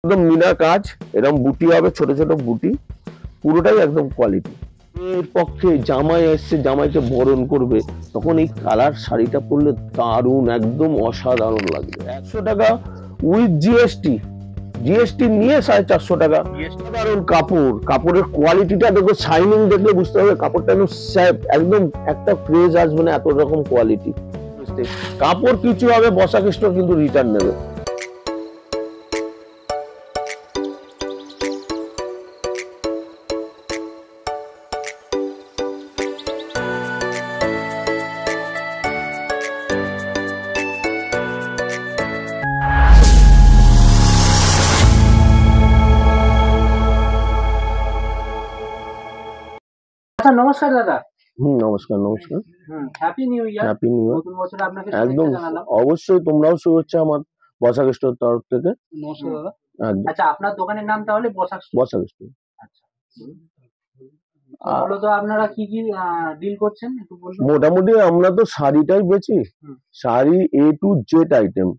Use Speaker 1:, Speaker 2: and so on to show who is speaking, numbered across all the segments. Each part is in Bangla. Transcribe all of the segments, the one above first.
Speaker 1: একদম মিনা কাজ, এরকম বুটি হবে, ছোট ছোট বুটি, পুরোটাই একদম কোয়ালিটি। এর পক্ষে জামাই এসছে, জামাইকে বরণ করবে, তখন এই কালার শাড়িটা পরলে দারুণ, একদম অসাধারণ লাগবে। 100 টাকা উইথ জিএসটি, জিএসটি নিয়ে 450 টাকা। সাধারণ কাপড়, কাপড়ের কোয়ালিটিটা দেখো, শাইনিং দেখলে বুঝতে হবে কাপড়টা একদম স্যাপ, একদম একটা ক্রেজ আসবে না, এত রকম কোয়ালিটি। কাপড় কিছু হবে, বসাক স্টোর কিন্তু রিটার্ন নেবে।
Speaker 2: আচ্ছা, নমস্কার দাদা।
Speaker 1: নমস্কার। নমস্কার,
Speaker 2: happy new year.
Speaker 1: Happy new year.
Speaker 2: নতুন বছরে আপনাকে
Speaker 1: একদম অবশ্যই, তোমরাও শুভেচ্ছা আমার বসাক স্টোর তরফ থেকে।
Speaker 2: নমস্কার দাদা।
Speaker 1: একদম।
Speaker 2: আচ্ছা, আপনার দোকানের নাম তাহলে বসাক স্টোর?
Speaker 1: বসাক স্টোর।
Speaker 2: আচ্ছা, মূলত আপনারা কি কি ডিল করছেন একটু বলবেন?
Speaker 1: মোটামুটি আমরা তো শাড়িটাই বেচি, শাড়ি এ টু জেড আইটেম,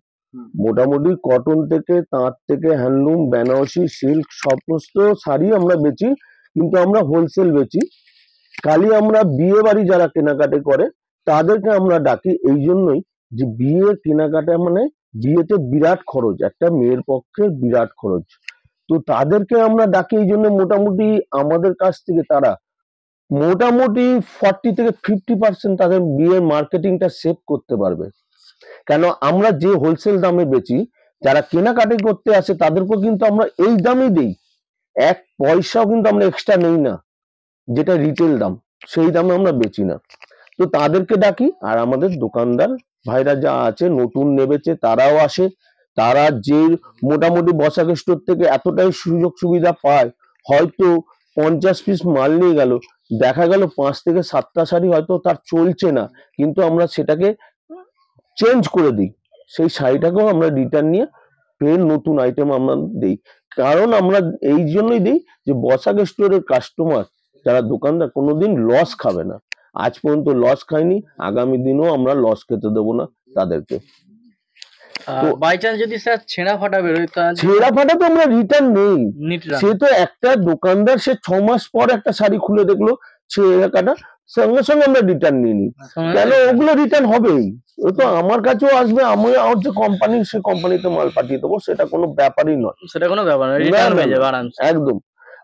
Speaker 1: মোটামুটি কটন থেকে, তাঁত থেকে, হ্যান্ডলুম, বেনারসি, সিল্ক, সমস্ত শাড়ি আমরা বেচি, কিন্তু আমরা হোলসেল বেচি। খালি আমরা বিয়ে বাড়ি যারা কেনাকাটা করে তাদেরকে আমরা ডাকি এই জন্যই যে বিয়ের কেনাকাটা মানে বিয়েতে বিরাট খরচ, একটা মেয়ের পক্ষে বিরাট খরচ, তো তাদেরকে আমরা ডাকি এই জন্য। মোটামুটি আমাদের কাছ থেকে তারা মোটামুটি 40 থেকে 50% তাদের বিয়ের মার্কেটিংটা সেভ করতে পারবে। কেন আমরা যে হোলসেল দামে বেচি, যারা কেনাকাটি করতে আসে তাদেরকেও কিন্তু আমরা এই দামেই দিই, 1 পয়সাও কিন্তু আমরা এক্সট্রা নেই না, যেটা রিটেল দাম সেই দামে আমরা বেচি না। তো তাদেরকে ডাকি, আর আমাদের দোকানদার ভাইরা যা আছে নতুন নেবেছে তারাও আসে। তারা যে মোটামুটি বসাক স্টোর থেকে এতটাই সুযোগ সুবিধা পায়, হয়তো 50 পিস মাল নিয়ে গেল, দেখা গেল 5 থেকে 7টা শাড়ি হয়তো তার চলছে না, কিন্তু আমরা সেটাকে চেঞ্জ করে দিই, সেই শাড়িটাকেও আমরা রিটার্ন নিয়ে ফের নতুন আইটেম আমরা দিই। কারণ আমরা এই জন্যই দিই যে বসাক স্টোরের কাস্টমার যারা দোকানদার কোনোদিন লস খাবে না, আজ পর্যন্ত লস খায়নি, আগামী দিনও আমরা লস খেতে দেবো না তাদেরকে।
Speaker 2: তো বাই চান্স যদি স্যার ছেঁড়া ফাটা বেরোয়,
Speaker 1: ছেঁড়া ফাটা তো আমরা রিটার্ন নেই। সে তো একটা দোকানদার, সে 6 মাস পর একটা শাড়ি খুলে দেখলো ছেঁড়া কাটা, সঙ্গে সঙ্গে আমরা রিটার্ন নিয়ে নিই। কেন ওগুলো রিটার্ন হবেই, ও তো আমার কাছেও আসবে, আমি আমার যে কোম্পানি সে কোম্পানিতে মাল পাঠিয়ে দেবো, সেটা কোনো ব্যাপারই নয়,
Speaker 2: সেটা কোনো ব্যাপার নয়, রিটার্ন হয়ে যাবে আরামসে।
Speaker 1: একদম।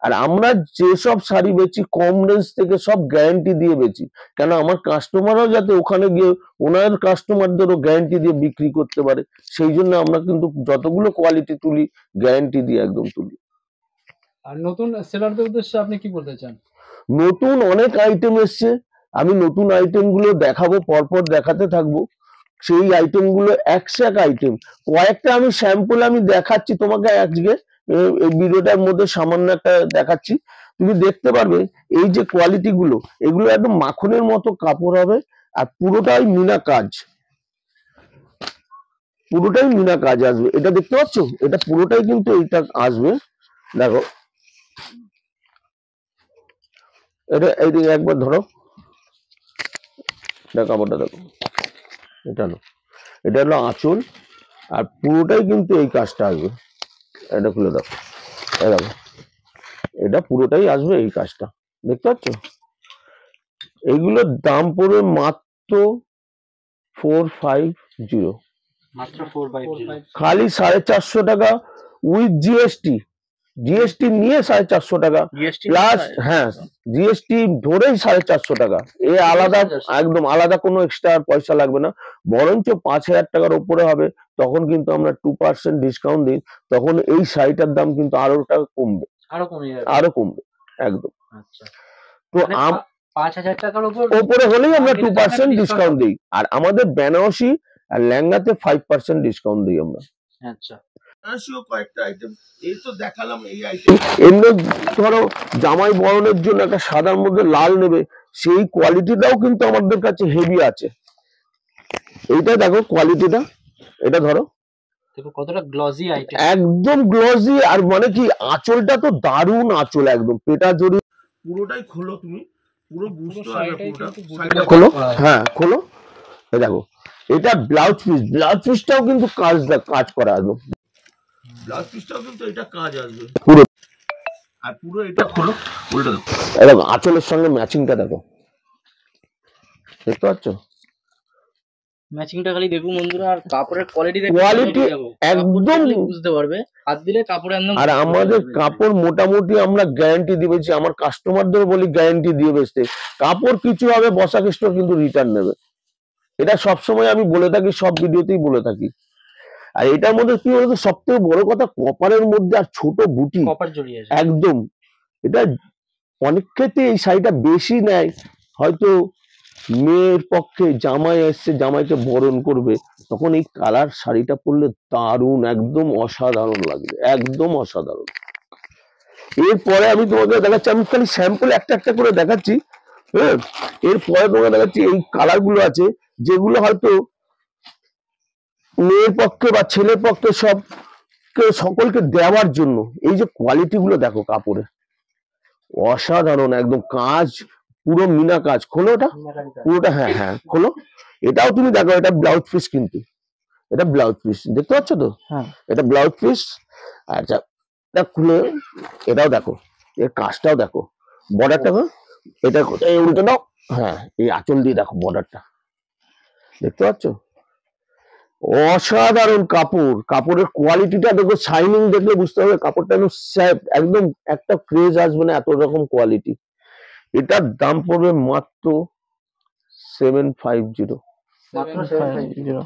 Speaker 1: আর আমরা যেসব শাড়ি বেচি কম রেঞ্জ থেকে সব গ্যারান্টি দিয়ে বেচি, কেন আমার কাস্টমারও যাতে ওখানে গিয়ে ওনার কাস্টমারদেরও গ্যারান্টি দিয়ে বিক্রি করতে পারে, সেই জন্য আমরা কিন্তু যতগুলো কোয়ালিটি তুলি গ্যারান্টি দিয়ে একদম তুলি।
Speaker 2: আর নতুন সেলারদের উদ্দেশ্যে আপনি কি বলতে চান?
Speaker 1: নতুন অনেক আইটেম এসছে, আমি নতুন আইটেম গুলো দেখাবো, পরপর দেখাতে থাকবো। সেই আইটেম গুলো এক আইটেম, কয়েকটা আমি স্যাম্পল আমি দেখাচ্ছি তোমাকে আজকে এই ভিডিওটার মধ্যে, সামান্য একটা দেখাচ্ছি, তুমি দেখতে পারবে। এই যে কোয়ালিটি গুলো, এগুলো একদম মাখনের মতো কাপড় হবে, আর পুরোটাই মিনা কাজ, পুরোটাই মিনা কাজ আসবে। এটা দেখতে পাচ্ছ, এটা পুরোটাই কিন্তু এইটা আসবে, দেখো এটা এইদিকে একবার ধরো, কাপড়টা দেখো, এটা হলো আঁচল, আর পুরোটাই কিন্তু এই কাজটা আসবে। এটা খুলে দেখো, দেখো এটা পুরোটাই আসবে এই কাজটা, দেখতে পাচ্ছ। এইগুলোর দাম পড়বে মাত্র 450,
Speaker 2: মাত্র 450,
Speaker 1: খালি 450 টাকা উইথ জিএসটি, জিএসটি নিয়ে 450 টাকা প্লাস, হ্যাঁ জিএসটি ধরেই 450 টাকা, এ আলাদা, একদম আলাদা কোনো এক্সট্রা পয়সা লাগবে না, বরঞ্চ 5000 টাকার উপরে হবে, তখন কিন্তু আমরা 2% ডিসকাউন্ট দিই, তখন এই শাড়িটার দাম কিন্তু আরো টাকা কমবে, আরো কমবে একদম। তো
Speaker 2: 5000 টাকার
Speaker 1: উপরে হলেই আমরা 2% ডিসকাউন্ট দিই, আর আমাদের বেনারসি আর লেহেঙ্গাতে 5% ডিসকাউন্ট দিই আমরা।
Speaker 2: আচ্ছা,
Speaker 1: কয়েকটা আইটেম এই তো দেখালাম, এই আইটেম এমনি ধরো জামাই বরণের জন্য একটা সাদার মধ্যে লাল নেবে, সেই কোয়ালিটিটাও কিন্তু আমাদের কাছে হেভি আছে। এইটা দেখো কোয়ালিটিটা, এটা ধরো
Speaker 2: কতটা গ্লজি আইটেম,
Speaker 1: একদম গ্লজি, আর মানে কি আঁচলটা তো দারুণ আঁচল, একদম পেটা জড়ি, পুরোটাই খোলো তুমি, পুরো বুঝতে পারবে, পুরোটা খোলো, হ্যাঁ খোলো, এই দেখো এটা ব্লাউজ পিস, ব্লাউজ পিসটাও কিন্তু কাজ করা একদম, ব্লাউজ পিসটাও কিন্তু এটা কাজ আসবে পুরো, আর পুরো এটা খোলো উল্টো দেখো, দেখো আঁচলের সঙ্গে ম্যাচিংটা দেখো, দেখতে পাচ্ছ
Speaker 3: ম্যাচিংটা খালি দেখুন বন্ধুরা, আর কাপড়ের কোয়ালিটি
Speaker 1: কোয়ালিটি একদম
Speaker 3: বুঝতে পারবে, হাত দিলে কাপড় একদম।
Speaker 1: আর আমাদের কাপড় মোটামুটি আমরা গ্যারান্টি দিয়েছি, আমার কাস্টমারদের বলি গ্যারান্টি দিয়ে বেচতে, কাপড় কিছু হবে বসা খ্রিস্ট কিন্তু রিটার্ন নেবে, এটা সবসময় আমি বলে থাকি, সব ভিডিওতেই বলে থাকি। আর এটার মধ্যে কি বলতো সব থেকে বড় কথা, কপারের মধ্যে আর ছোট বুটি
Speaker 3: কপার জড়িয়ে আছে
Speaker 1: একদম। এটা অনেক ক্ষেত্রে এই শাড়িটা বেশি নেয়, হয়তো মেয়ের পক্ষে জামাই এসছে, জামাইকে বরণ করবে, তখন এই কালার শাড়িটা পরলে দারুণ, একদম অসাধারণ লাগবে, একদম অসাধারণ। এরপরে আমি তোমাকে দেখাচ্ছি, আমি খালি স্যাম্পল একটা একটা করে দেখাচ্ছি, হ্যাঁ। এরপরে তোমাকে দেখাচ্ছি এই কালার গুলো আছে যেগুলো হয়তো মেয়ের পক্ষে বা ছেলের পক্ষে সকলকে দেওয়ার জন্য। এই যে কোয়ালিটি গুলো দেখো কাপড়ে, অসাধারণ একদম, কাজ পুরো মিনা কাজ। খোলো ওটা পুরোটা, হ্যাঁ হ্যাঁ খোলো, এটাও তুমি দেখো, এটা ব্লাউজ পিস কিন্তু, এটা ব্লাউজ পিস দেখতে পাচ্ছ তো, এটা ব্লাউজ পিস। আচ্ছা এটা খুলে এটাও দেখো, এর কাজটাও দেখো, বর্ডারটা এটা এই উল্টো দাও, হ্যাঁ এই আঁচল দিয়ে দেখো বর্ডারটা, দেখতে পাচ্ছ অসাধারণ কাপড়, কাপড়ের কোয়ালিটিটা দেখো, শাইনিং দেখলে বুঝতে হবে কাপড়টা একদম একটা ক্রেজ আসবে না, এত রকম কোয়ালিটি। এটার দাম পড়বে মাত্র 750,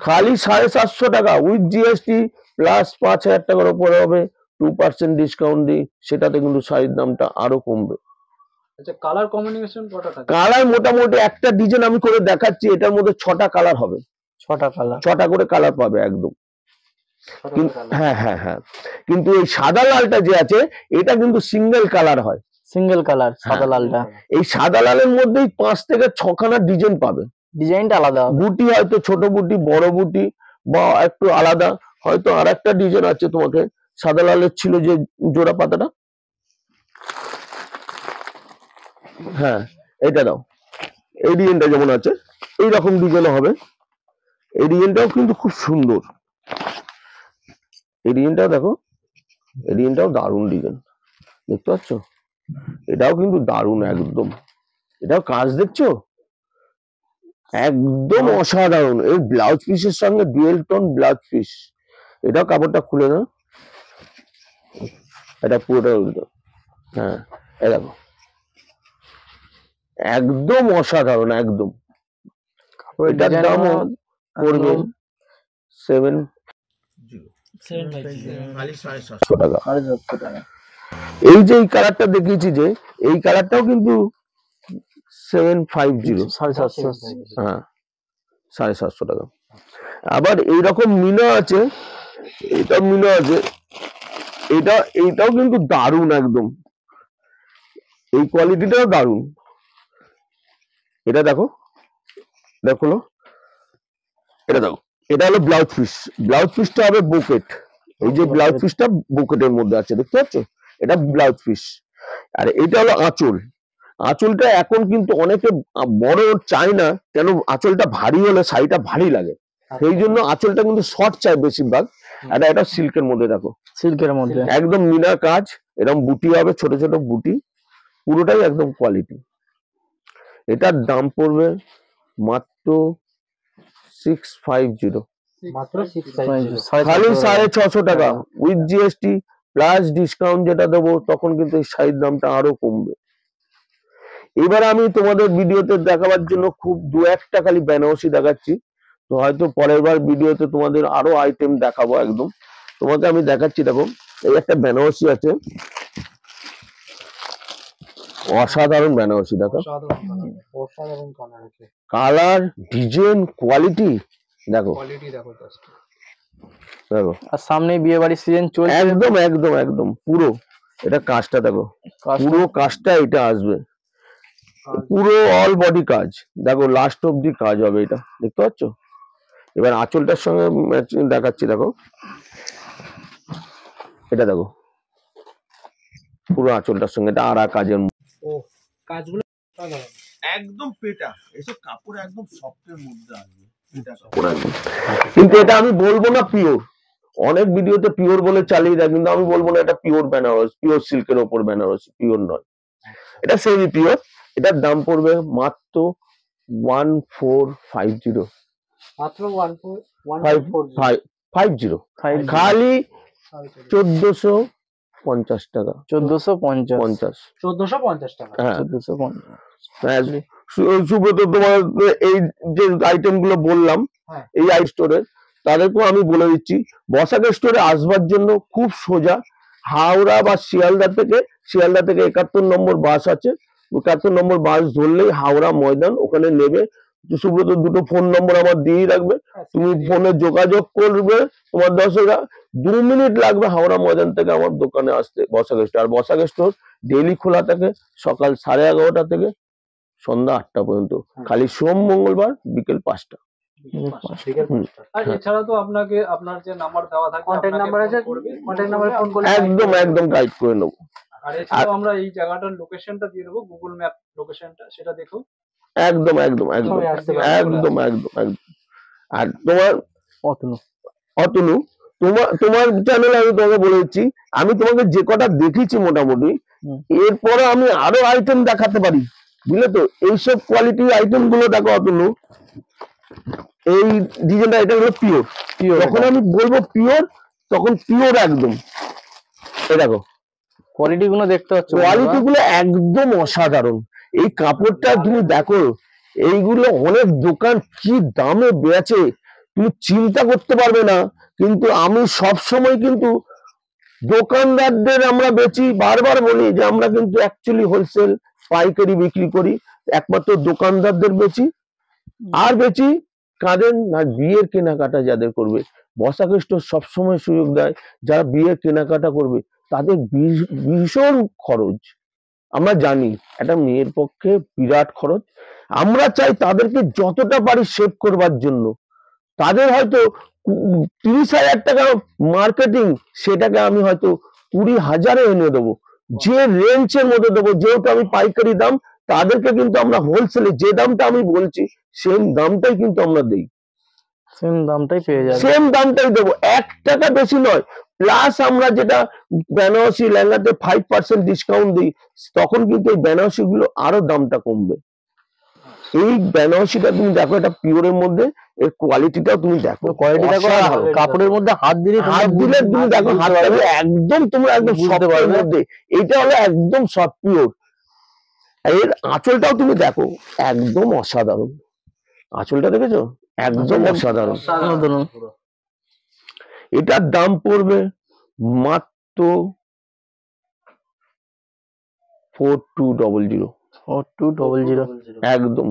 Speaker 1: খালি 750 টাকা উইথ জিএসটি প্লাস 5000 টাকার উপরে হবে 2% ডিসকাউন্ট দিই, সেটাতে কিন্তু শাড়ির দামটা আরো কমবে।
Speaker 2: আচ্ছা কালার কম্বিনেশন কটা থাকে?
Speaker 1: কালার মোটামুটি একটা ডিজাইন আমি করে দেখাচ্ছি, এটার মধ্যে 6টা কালার হবে, 6টা করে কালার পাবে একদম। হ্যাঁ হ্যাঁ হ্যাঁ, কিন্তু এই সাদা লালটা যে আছে এটা কিন্তু সিঙ্গেল কালার হয়,
Speaker 3: সিঙ্গেল কালার সাদা লালটা।
Speaker 1: এই সাদা লালের মধ্যেই 5 থেকে 6খানা ডিজাইন পাবে,
Speaker 3: ডিজাইনটা আলাদা হবে,
Speaker 1: বুটি হয়তো ছোট বুটি, বড় বুটি বা একটু আলাদা, হয়তো আর একটা ডিজাইন আছে তোমাকে সাদা লালের ছিল যে জোড়া পাতাটা, হ্যাঁ এটা দাও, এই ডিজাইনটা যেমন আছে এইরকম ডিজাইন হবে, এই ডিজাইনটাও কিন্তু খুব সুন্দর, এই ডিজাইনটাও দেখো, এই ডিজাইনটাও দারুণ ডিজাইন, দেখতে পাচ্ছ এটাও কিন্তু দারুণ একদম, এটাও কাজ দেখছো একদম অসাধারণ। এই ব্লাউজ পিসের সঙ্গে ডুয়েল টোন ব্লাউজ পিস, এটাও কাপড়টা খুলে না, এটা পুরোটা উল্টো, হ্যাঁ এই দেখো একদম অসাধারণ একদম। এটার দামও পড়বে 750 টাকা। এই যে এই কালারটা দেখিয়েছি, যে এই কালারটাও কিন্তু 750, হ্যাঁ 750 টাকা। আবার এইরকম মিনা আছে, এটা মিনা আছে, এইটাও কিন্তু দারুণ একদম, এই কোয়ালিটিটাও দারুণ। এটা দেখো, দেখো এটা দেখো, এটা হলো ব্লাউজ পিস, ব্লাউজ পিসটা হবে বুকেট, এই যে ব্লাউজ পিসটা বুকেটের মধ্যে আছে দেখতে পাচ্ছ, এটা ব্লাউজ পিস। আর এটা হলো আঁচল, আঁচলটা এখন কিন্তু অনেকে বড় চায় না, কেন আঁচলটা ভারী হলে শাড়িটা ভারী লাগে, সেই জন্য আঁচলটা কিন্তু শর্ট চাই বেশিরভাগ। আর এটা সিল্কের মধ্যে দেখো,
Speaker 3: সিল্কের মধ্যে
Speaker 1: একদম মিনা কাজ, এরকম বুটি হবে ছোট ছোট বুটি, পুরোটাই একদম কোয়ালিটি। এটার দাম পড়বে মাত্র 650, খালি 650 টাকা উইথ জিএসটি প্লাস ডিসকাউন্ট যেটা দেবো, তখন কিন্তু এই শাড়ির দামটা আরো কমবে। এবার আমি তোমাদের ভিডিওতে দেখাবার জন্য খুব 2-1টা খালি বেনারসি দেখাচ্ছি, তো হয়তো পরের বার ভিডিওতে তোমাদের আরো আইটেম দেখাবো একদম। তোমাকে আমি দেখাচ্ছি, দেখো এই একটা বেনারসি আছে, অসাধারণ বেনারসি, দেখো
Speaker 2: অসাধারণ কালার আছে,
Speaker 1: কালার ডিজাইন কোয়ালিটি দেখো, দেখো
Speaker 3: আর সামনে বিয়ে বাড়ির সিজন চলছে,
Speaker 1: একদম একদম একদম পুরো, এটা কাজটা দেখো, পুরো কাজটা এটা আসবে, পুরো অল বডি কাজ দেখো, লাস্ট অব্দি কাজ হবে, এটা দেখতে পাচ্ছ। এবার আঁচলটার সঙ্গে ম্যাচিং দেখাচ্ছি, দেখো এটা দেখো, পুরো আঁচলটার সঙ্গে এটা আড়া কাজের,
Speaker 2: ও কাজগুলো
Speaker 1: একদম পেটা, এসব কাপড় একদম সফটের মধ্যে আসবে, কিন্তু এটা আমি বলবো না পিওর, অনেক ভিডিওতে পিওর বলে চালিয়ে দেয়, কিন্তু আমি বলবো না এটা পিওর বেনারস, পিওর সিল্কের ওপর বেনারস, পিওর নয়, এটা সেমি পিওর। এটার দাম পড়বে মাত্র 1450,
Speaker 2: মাত্র
Speaker 1: 50 খালি 1450 টাকা।
Speaker 3: 1450
Speaker 2: 1450 টাকা।
Speaker 1: হ্যাঁ
Speaker 3: 1450
Speaker 1: হ্যাঁ, সুব্রত তোমার এই যে আইটেম গুলো বললাম
Speaker 2: হ্যাঁ।
Speaker 1: এই স্টোরের, তাদেরকেও আমি বলে দিচ্ছি বসাকের স্টোরে আসবার জন্য খুব সোজা, হাওড়া বা শিয়ালদা থেকে 71 নম্বর বাস আছে, 71 নম্বর বাস ধরলেই হাওড়া ময়দান, ওখানে নেবে। সুব্রত দুটো ফোন নম্বর আমার দিয়ে রাখবে, তুমি ফোনে যোগাযোগ করবে, তোমার 2 মিনিট লাগবে হাওড়া ময়দান থেকে আমার দোকানে আসতে বসাকের স্টোর। আর বসাকের স্টোর ডেইলি খোলা থাকে সকাল 11:30 থেকে সন্ধ্যা 8টা পর্যন্ত, খালি সোম মঙ্গলবার বিকেল 5টা।
Speaker 2: আর এছাড়া তো আপনাকে আপনার যে নাম্বার দেওয়া থাকে, কন্টাক্ট নাম্বার আছে, কন্টাক্ট নাম্বারে ফোন করলে
Speaker 1: একদম গাইড করে নেবো।
Speaker 2: আর এছাড়াও আমরা এই জায়গাটার লোকেশনটা দিয়ে দেবো, গুগল ম্যাপ লোকেশনটা, সেটা দেখো
Speaker 1: একদম। আর তোমার অতনু, তোমার চ্যানেলে আমি তোমাকে বলে দিচ্ছি, আমি তোমাকে যে কটা দেখেছি মোটামুটি, এরপরে আমি আরো আইটেম দেখাতে পারি, বুঝলে তো। এইসব কোয়ালিটি আইটেম গুলো দেখো অতনু, এই ডিজাইনটা, এটা হলো পিওর। যখন আমি বলবো পিওর, তখন পিওর একদম। এই দেখো
Speaker 3: কোয়ালিটি গুলো দেখতে পাচ্ছ,
Speaker 1: কোয়ালিটি গুলো একদম অসাধারণ। এই কাপড়টা তুমি দেখো, এইগুলো অনেক দোকান কি দামে বেচে তুমি চিন্তা করতে পারবে না, কিন্তু আমি সব সময় কিন্তু দোকানদারদের আমরা বেচি, বারবার বলি যে আমরা কিন্তু অ্যাকচুয়ালি হোলসেল পাইকারি বিক্রি করি, একমাত্র দোকানদারদের বেচি। আর বেচি কাদের না, বিয়ের কেনাকাটা যাদের করবে, বসাক স্টোর সবসময় সুযোগ দেয়, যারা বিয়ের কেনাকাটা করবে তাদের ভীষণ খরচ, আমরা জানি একটা মেয়ের পক্ষে বিরাট খরচ। আমরা চাই তাদেরকে যতটা পারি সেভ করবার জন্য। তাদের হয়তো 30,000 টাকা মার্কেটিং, সেটাকে আমি হয়তো 20,000-এ এনে দেবো, যে রেঞ্জের মধ্যে দেবো, যেহেতু আমি পাইকারি দাম, তাদেরকে কিন্তু আমরা হোলসেলে যে দামটা আমি বলছি সেম দামটাই কিন্তু আমরা দেই,
Speaker 3: সেম দামটাই পেয়ে যাবে,
Speaker 1: সেম দামটাই দেবো, 1 টাকা বেশি নয়। প্লাস আমরা যেটা বেনারসি লেহেঙ্গাতে 5% ডিসকাউন্ট দিই, তখন কিন্তু এই বেনারসি গুলো আরো দামটা কমবে। এই বেনারসিটা তুমি দেখো, এটা পিওরের মধ্যে, এর কোয়ালিটিটাও তুমি দেখো,
Speaker 3: কাপড়ের মধ্যে হাত দিলে
Speaker 1: তুমি দেখো, হাতটা একদম তোমরা একদম সফটের মধ্যে, এটা হলো একদম সফট পিওর। এর আঁচলটাও তুমি দেখো, একদম অসাধারণ। আঁচলটা দেখেছো, একদম অসাধারণ। এটার দাম পড়বে মাত্র
Speaker 3: 4200
Speaker 1: একদম।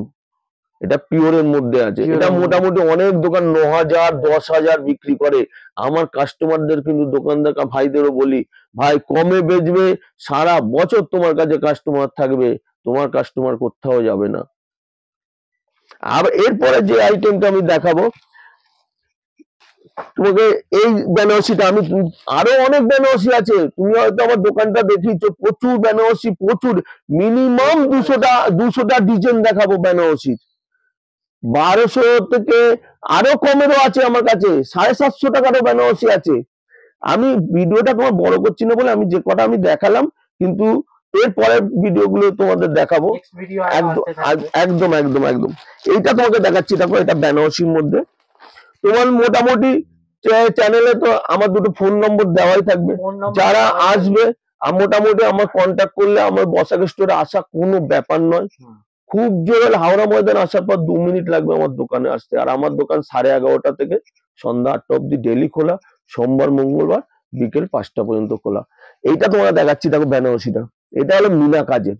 Speaker 1: এটা পিওরের মধ্যে আছে, এটা মোটামুটি অনেক দোকান 9,000 10,000 বিক্রি করে। আমার কাস্টমারদের কিন্তু দোকানদার ভাইদেরও বলি, ভাই কমে বেচবে, সারা বছর তোমার কাছে কাস্টমার থাকবে, তোমার কাস্টমার কোথাও যাবে না। আর এরপরে যে আইটেমটা আমি দেখাবো তোমাকে, এই বেনারসিটা, আমি আরো অনেক বেনারসি আছে, তুমি হয়তো আমার দোকানটা দেখিয়েছো, প্রচুর বেনারসি, প্রচুর, মিনিমাম 200টা ডিজাইন দেখাবো বেনারসির। 1200 থেকে আরো কমেরও আছে আমার কাছে, 750 টাকারও বেনারসি আছে। আমি ভিডিওটা তোমার বড় করছি না বলে আমি যে কটা আমি দেখালাম, কিন্তু এর পরের ভিডিওগুলো তোমাদের দেখাবো। একদম। এইটা তোমাকে দেখাচ্ছি, দেখো এটা বেনারসির মধ্যে। তোমার মোটামুটি চ্যানেলে তো আমার দুটো ফোন নম্বর দেওয়াই থাকবে, যারা আসবে মোটামুটি আমার কন্ট্যাক্ট করলে আমার বসাক স্টোরে আসা কোনো ব্যাপার নয়। খুব জোরে হাওড়া ময়দান আসার পর 2 মিনিট লাগবে আমার দোকানে আসতে। আর আমার দোকান 11:30 থেকে সন্ধ্যা 8টা অব্দি ডেলি খোলা, সোমবার মঙ্গলবার বিকেল 5টা পর্যন্ত খোলা। এইটা তোমরা দেখাচ্ছি, দেখো বেনারসিটা, এটা হলো মিনা কাজের,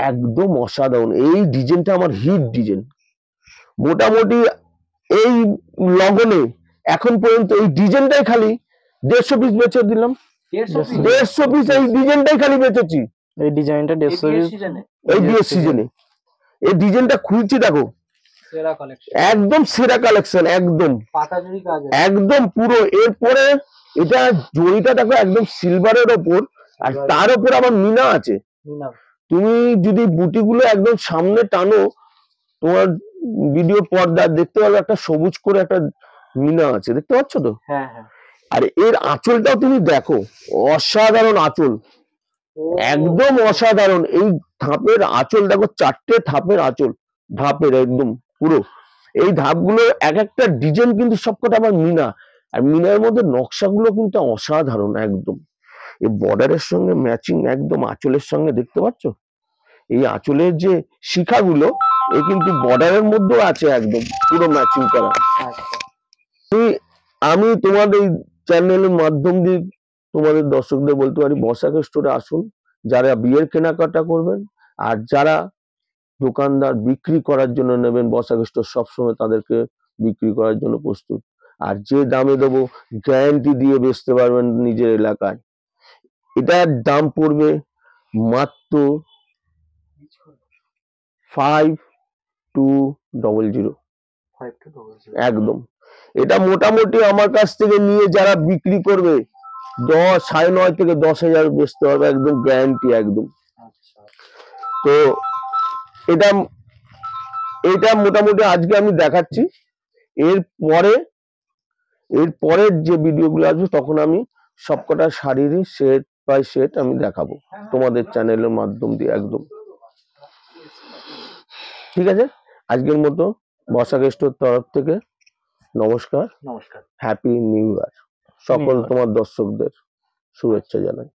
Speaker 1: একদম অসাধারণ। এই ডিজাইনটা আমার হিট ডিজাইন, মোটামুটি এই লগনে এখন পর্যন্ত এই ডিজাইনটাই খালি 150 পিস বেচে দিলাম, 150 পিস এই ডিজাইনটাই খালি বেচেছি।
Speaker 3: এই ডিজাইনটা 150 পিস
Speaker 1: এই বিয়ের সিজনে এই ডিজাইনটা খুলছি, দেখো একদম সেরা কালেকশন, একদম পুরো। এরপরে এটা জড়িটা দেখো একদম সিলভারের ওপর, আর তার উপর আবার মিনা আছে। তুমি যদি বুটিগুলো একদম সামনে টানো, তোমার ভিডিও পর্দা দেখতে পাবে একটা সবুজ করে একটা মিনা আছে, দেখতে পাচ্ছ তো। আর এর আঁচলটাও তুমি দেখো, অসাধারণ আঁচল, একদম অসাধারণ। এই ধাপের আঁচল দেখো, 4টে ধাপের আঁচল, ধাপের একদম পুরো। এই ধাপগুলো এক একটা ডিজাইন কিন্তু সবকটা আবার মিনা, আর মিনার মধ্যে নকশাগুলো কিন্তু অসাধারণ একদম। এই বর্ডারের সঙ্গে ম্যাচিং একদম আঁচলের সঙ্গে, দেখতে পাচ্ছ এই আঁচলের যে শিখাগুলো, এ কিন্তু বর্ডারের মধ্যেও আছে একদম পুরো ম্যাচিং করা। আমি তোমাদের চ্যানেলের মাধ্যম দিয়ে তোমাদের দর্শকদের বলতে পারি, বসাক স্টোরে আসুন, যারা বিয়ের কেনাকাটা করবেন আর যারা দোকানদার বিক্রি করার জন্য নেবেন, বসাক স্টোর সবসময় তাদেরকে বিক্রি করার জন্য প্রস্তুত। আর যে দামে দেবো গ্যারান্টি দিয়ে বেচতে পারবেন নিজের এলাকায়। এটার দাম পড়বে মাত্র 5200 একদম। এটা মোটামুটি আমার কাছ থেকে নিয়ে যারা বিক্রি করবে 9.5 থেকে 10,000 বেচতে পারবে, একদম গ্যারান্টি একদম। তো এটা এটা মোটামুটি আজকে আমি দেখাচ্ছি। এর পরের যে ভিডিওগুলো আসবে তখন আমি সবকটা শাড়িরই সেট বাই সেট আমি দেখাবো তোমাদের চ্যানেলের মাধ্যম দিয়ে একদম। ঠিক আছে, আজকের মতো বসাক স্টোর তরফ থেকে নমস্কার, হ্যাপি নিউ ইয়ার। সকল তোমার দর্শকদের শুভেচ্ছা জানাই।